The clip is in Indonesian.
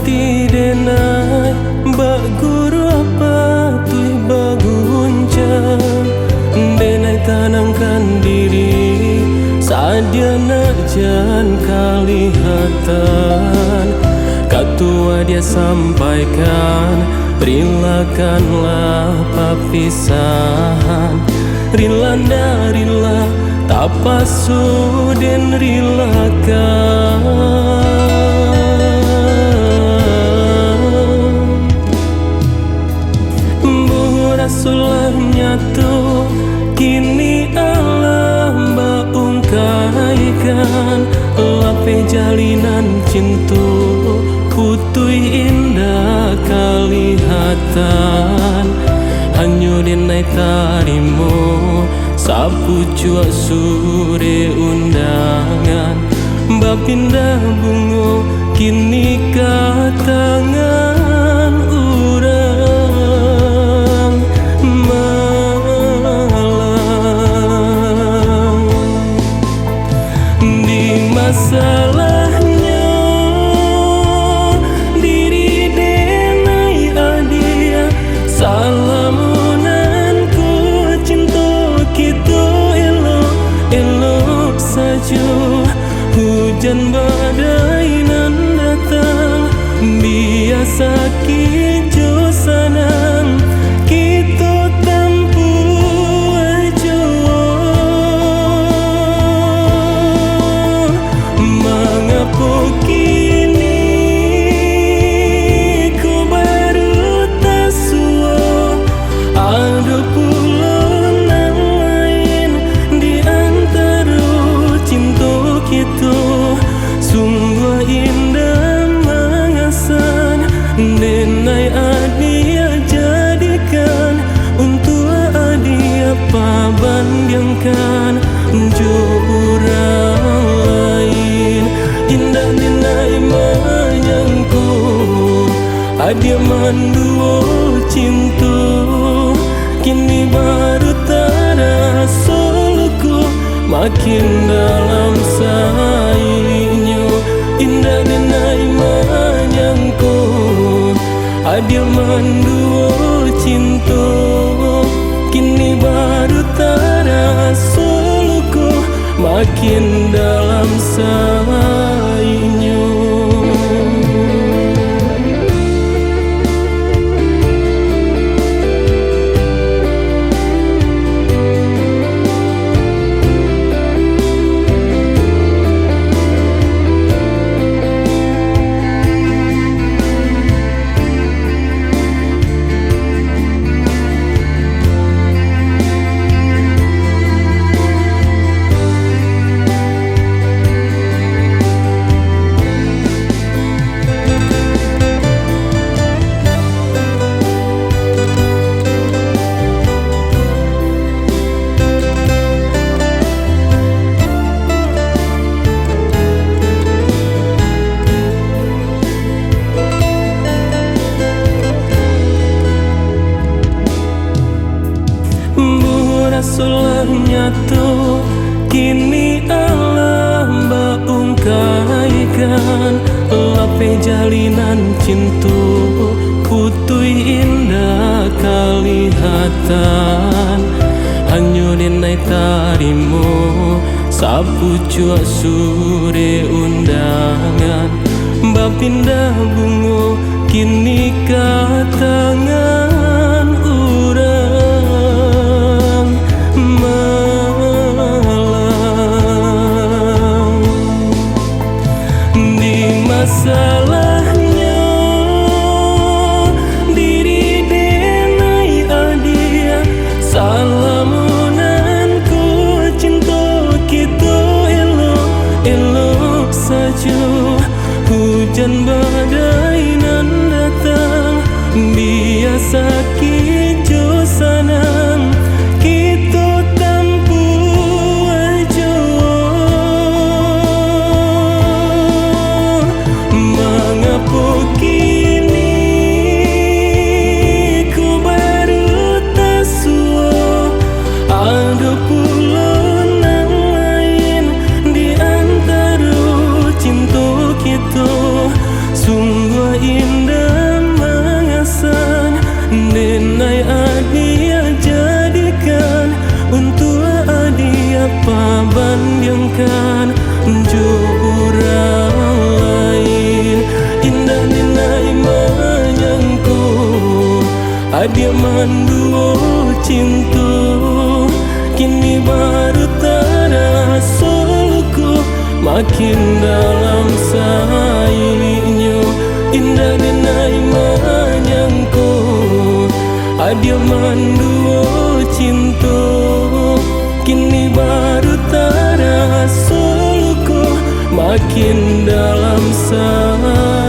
hati denai bak guru apa tui bagunca denai tanangkan diri sadia najan kalihatan katua dia sampaikan rilakanlah papisahan rilanda rila tapasu den rilakan Rasulah nyatu kini Allah baungkaikan lape jalinan cintu putui indah kalihatan hanyu denai tarimu sapu jua sure undangan bapindah bungo kini katangan urang malang di masalahnya diri denai adia salamunanku cinta kita elok saja hujan badai nan datang biasa kijo sanang kita tampu aja mengapa kini ku baru tak sua ada pula nan lain di antara cinta kita sungguh indah mengasan denai adia jadikan untuk adia pabandingkan jurang lain indah denai menyangku adia manduo cinta kini baru terasa luku makin dalam sainyo indah denai menyangku adia manduo cinta kini baru terasa luku makin dalam sainyo Rasulah nyatu kini Allah baungkaikan lape jalinan cintu putui indah kalihatan hanyu denai tarimu sapu jua sure undangan bapindah bungo kini katangan urang malang di masalahnya diri denai adia salamunanku cinta kita elok saja hujan badai nan datang biasa kijo sanang kita tampu aja mengapa kini ku baru tak sua ada pula nan lain di antara cinta kita sungguh Adia manduo cinta kini baru terasa luku, makin dalam sainyo indah denai menyangku. Adia manduo cinta kini baru terasa luku, makin dalam sainyo